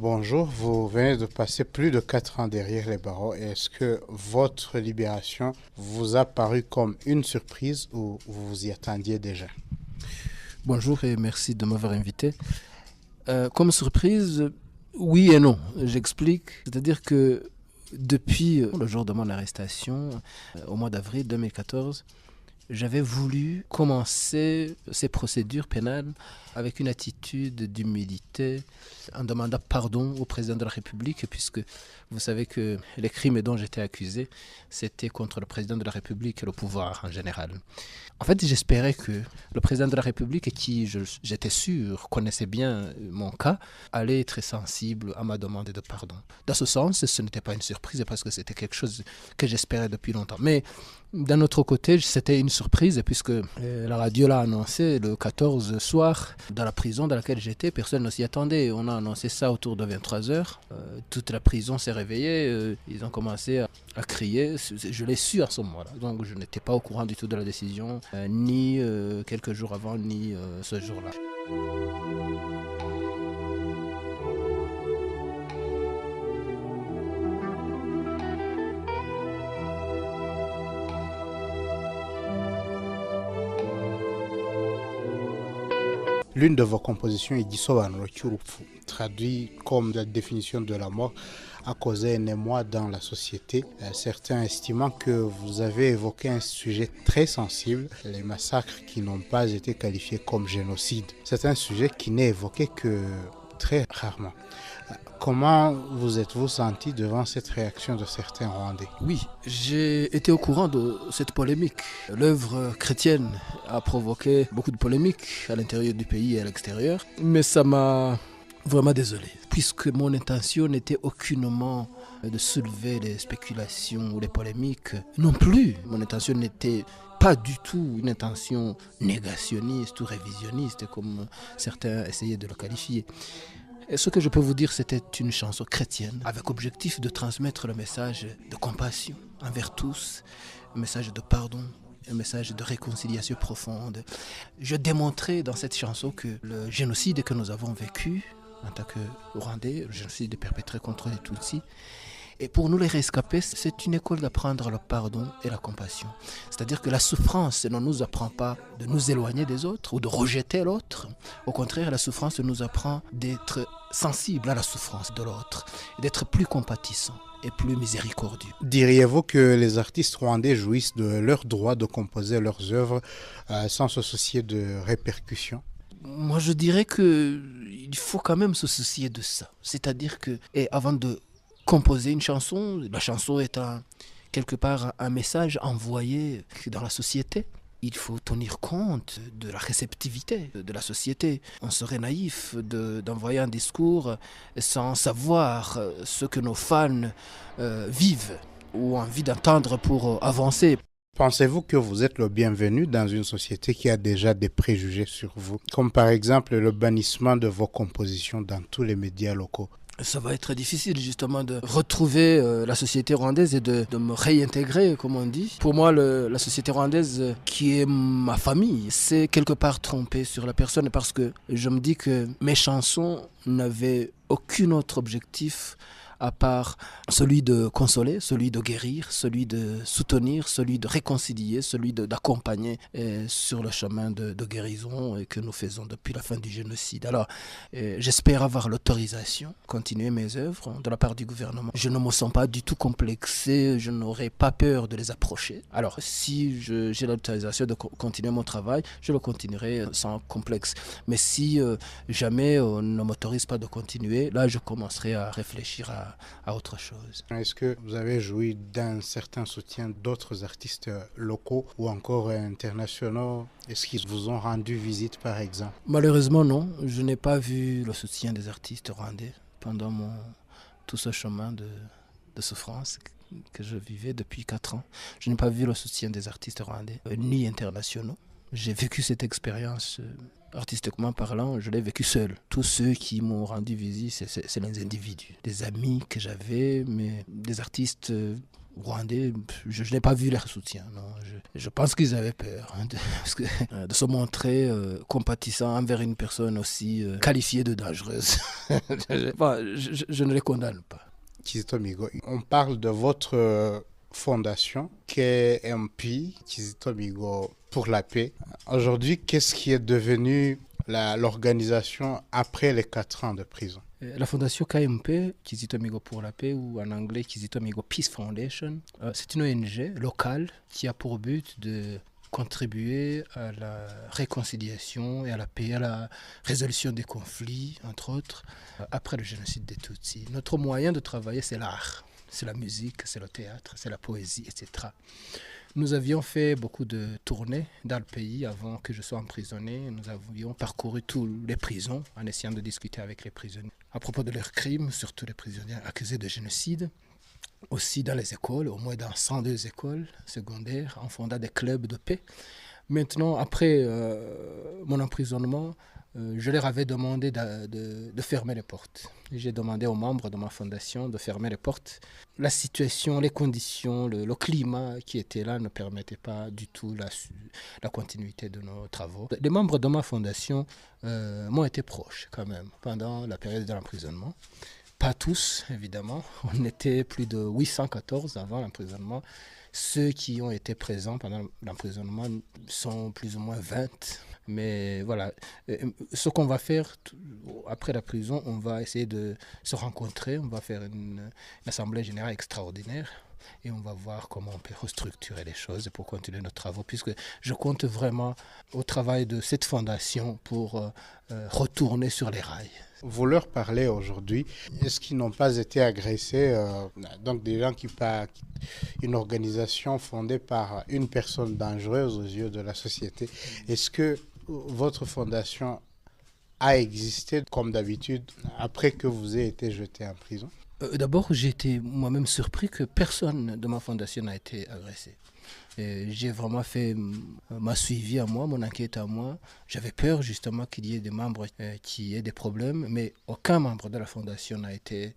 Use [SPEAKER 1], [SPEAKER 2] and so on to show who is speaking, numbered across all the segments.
[SPEAKER 1] Bonjour, vous venez de passer plus de 4 ans derrière les barreaux. Est-ce que votre libération vous a paru comme une surprise ou vous vous y attendiez déjà?
[SPEAKER 2] Bonjour et merci de m'avoir invité. Comme surprise, oui et non. J'explique. C'est-à-dire que depuis le jour de mon arrestation, au mois d'avril 2014, j'avais voulu commencer ces procédures pénales avec une attitude d'humilité, en demandant pardon au président de la République, puisque vous savez que les crimes dont j'étais accusé, c'était contre le président de la République et le pouvoir en général. En fait, j'espérais que le président de la République, qui j'étais sûr connaissait bien mon cas, allait être sensible à ma demande de pardon. Dans ce sens, ce n'était pas une surprise parce que c'était quelque chose que j'espérais depuis longtemps. Mais d'un autre côté, c'était une surprise puisque la radio l'a annoncé le 14 soir dans la prison dans laquelle j'étais. Personne ne s'y attendait. On a annoncé ça autour de 23 heures. Toute la prison s'est réveillée. Ils ont commencé à crier. Je l'ai su à ce moment-là. Donc je n'étais pas au courant du tout de la décision, ni quelques jours avant, ni ce jour-là.
[SPEAKER 1] L'une de vos compositions est Gisobanuro cy'urupfu, traduit comme la définition de la mort, a causé un émoi dans la société. Certains estimant que vous avez évoqué un sujet très sensible, les massacres qui n'ont pas été qualifiés comme génocide. C'est un sujet qui n'est évoqué que très rarement. Comment vous êtes-vous senti devant cette réaction de certains Rwandais?
[SPEAKER 2] Oui, j'ai été au courant de cette polémique. L'œuvre chrétienne a provoqué beaucoup de polémiques à l'intérieur du pays et à l'extérieur, mais ça m'a vraiment désolé, puisque mon intention n'était aucunement de soulever des spéculations ou des polémiques. Non plus, mon intention n'était pas du tout une intention négationniste ou révisionniste, comme certains essayaient de le qualifier. Et ce que je peux vous dire, c'était une chanson chrétienne avec objectif de transmettre le message de compassion envers tous, un message de pardon, un message de réconciliation profonde. Je démontrais dans cette chanson que le génocide que nous avons vécu en tant que Rwandais, le génocide perpétré contre les Tutsis, et pour nous les rescapés, c'est une école d'apprendre le pardon et la compassion. C'est-à-dire que la souffrance ne nous apprend pas de nous éloigner des autres ou de rejeter l'autre. Au contraire, la souffrance nous apprend d'être sensible à la souffrance de l'autre, d'être plus compatissant et plus miséricordieux.
[SPEAKER 1] Diriez-vous que les artistes rwandais jouissent de leur droit de composer leurs œuvres sans se soucier de répercussions?
[SPEAKER 2] Moi, je dirais qu'il faut quand même se soucier de ça. C'est-à-dire que, et avant de composer une chanson, la chanson est quelque part un message envoyé dans la société. Il faut tenir compte de la réceptivité de la société. On serait naïf d'envoyer un discours sans savoir ce que nos fans vivent ou ont envie d'entendre pour avancer.
[SPEAKER 1] Pensez-vous que vous êtes le bienvenu dans une société qui a déjà des préjugés sur vous, comme par exemple le bannissement de vos compositions dans tous les médias locaux?
[SPEAKER 2] Ça va être difficile justement de retrouver la société rwandaise et de me réintégrer, comme on dit. Pour moi, la société rwandaise, qui est ma famille, c'est quelque part trompé sur la personne parce que je me dis que mes chansons n'avaient aucun autre objectif à part celui de consoler, celui de guérir, celui de soutenir, celui de réconcilier, celui d'accompagner sur le chemin de guérison que nous faisons depuis la fin du génocide. Alors, j'espère avoir l'autorisation de continuer mes œuvres de la part du gouvernement. Je ne me sens pas du tout complexé, je n'aurais pas peur de les approcher. Alors, si j'ai l'autorisation de continuer mon travail, je le continuerai sans complexe. Mais si jamais on ne m'autorise pas de continuer, là, je commencerai à réfléchir à autre chose.
[SPEAKER 1] Est-ce que vous avez joui d'un certain soutien d'autres artistes locaux ou encore internationaux? Est-ce qu'ils vous ont rendu visite par exemple?
[SPEAKER 2] Malheureusement non, je n'ai pas vu le soutien des artistes rwandais pendant tout ce chemin de souffrance que je vivais depuis 4 ans. Je n'ai pas vu le soutien des artistes rwandais, ni internationaux. J'ai vécu cette expérience artistiquement parlant, je l'ai vécu seul. Tous ceux qui m'ont rendu visite, c'est les individus, des amis que j'avais, mais des artistes Rwandais, je n'ai pas vu leur soutien. Non. Je pense qu'ils avaient peur parce que, de se montrer compatissant envers une personne aussi qualifiée de dangereuse. Je ne les condamne pas.
[SPEAKER 1] Kizito Mihigo, on parle de votre fondation KMP, Kizito Mihigo pour la paix. Aujourd'hui, qu'est-ce qui est devenu l'organisation après les 4 ans de prison?
[SPEAKER 2] La fondation KMP, Kizito Mihigo pour la paix, ou en anglais Kizito Mihigo Peace Foundation, c'est une ONG locale qui a pour but de contribuer à la réconciliation et à la paix, à la résolution des conflits, entre autres, après le génocide des Tutsis. Notre moyen de travailler, c'est l'art, c'est la musique, c'est le théâtre, c'est la poésie, etc. Nous avions fait beaucoup de tournées dans le pays avant que je sois emprisonné. Nous avions parcouru toutes les prisons en essayant de discuter avec les prisonniers à propos de leurs crimes, surtout les prisonniers accusés de génocide. Aussi dans les écoles, au moins dans 102 écoles secondaires, en fondant des clubs de paix. Maintenant, après mon emprisonnement, je leur avais demandé de fermer les portes. J'ai demandé aux membres de ma fondation de fermer les portes. La situation, les conditions, le climat qui était là ne permettaient pas du tout la continuité de nos travaux. Les membres de ma fondation m'ont été proches quand même pendant la période de l'emprisonnement. Pas tous, évidemment. On était plus de 814 avant l'emprisonnement. Ceux qui ont été présents pendant l'emprisonnement sont plus ou moins 20. Mais voilà, ce qu'on va faire après la prison, on va essayer de se rencontrer, on va faire une assemblée générale extraordinaire et on va voir comment on peut restructurer les choses pour continuer nos travaux, puisque je compte vraiment au travail de cette fondation pour retourner sur les rails.
[SPEAKER 1] Vous leur parlez aujourd'hui, est-ce qu'ils n'ont pas été agressés, donc des gens qui partent, une organisation fondée par une personne dangereuse aux yeux de la société. Est-ce que votre fondation a existé comme d'habitude après que vous ayez été jeté en prison?
[SPEAKER 2] D'abord, j'ai été moi-même surpris que personne de ma fondation n'a été agressé. J'ai vraiment fait ma suivi à moi, mon enquête à moi. J'avais peur justement qu'il y ait des membres qui aient des problèmes, mais aucun membre de la fondation n'a été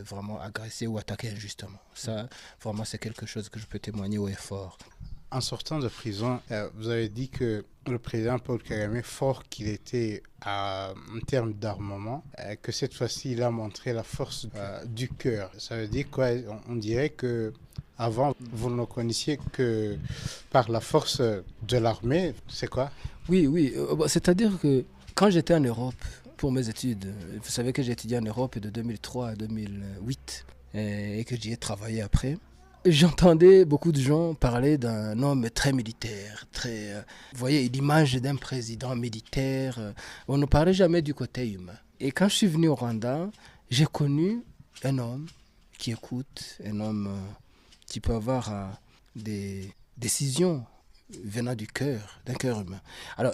[SPEAKER 2] vraiment agressé ou attaqué injustement. Ça, vraiment, c'est quelque chose que je peux témoigner haut et fort.
[SPEAKER 1] En sortant de prison, vous avez dit que le président Paul Kagame, fort qu'il était en termes d'armement, que cette fois-ci, il a montré la force du cœur. Ça veut dire quoi? On dirait que avant, vous ne le connaissiez que par la force de l'armée. C'est quoi?
[SPEAKER 2] Oui. C'est-à-dire que quand j'étais en Europe pour mes études, vous savez que j'ai étudié en Europe de 2003 à 2008 et que j'y ai travaillé après. J'entendais beaucoup de gens parler d'un homme très militaire, vous voyez, l'image d'un président militaire. On ne parlait jamais du côté humain. Et quand je suis venu au Rwanda, j'ai connu un homme qui écoute, un homme qui peut avoir des décisions venant du cœur, d'un cœur humain. Alors,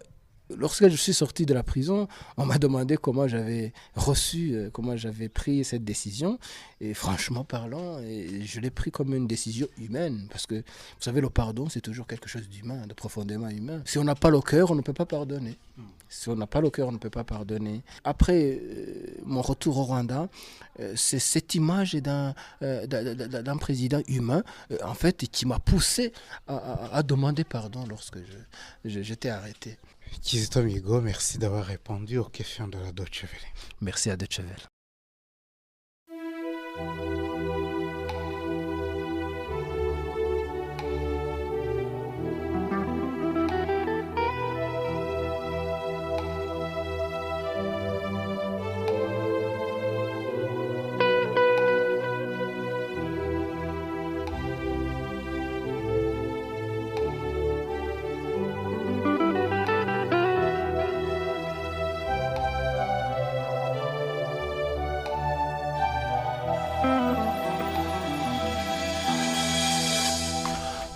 [SPEAKER 2] lorsque je suis sorti de la prison, on m'a demandé comment j'avais reçu, comment j'avais pris cette décision. Et franchement parlant, je l'ai pris comme une décision humaine. Parce que, vous savez, le pardon, c'est toujours quelque chose d'humain, de profondément humain. Si on n'a pas le cœur, on ne peut pas pardonner. Si on n'a pas le cœur, on ne peut pas pardonner. Après mon retour au Rwanda, c'est cette image d'un président humain, en fait, qui m'a poussé à demander pardon lorsque j'étais arrêté.
[SPEAKER 1] Kizito Mihigo, merci d'avoir répondu aux questions de la Deutsche Welle.
[SPEAKER 2] Merci à Deutsche Welle.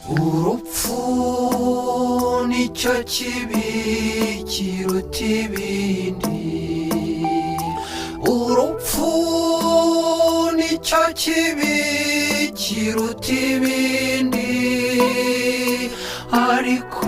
[SPEAKER 3] urupfu nicyo kibi kiruta ibindi, urupfu nicyo kibi kiruta ibindi, ariko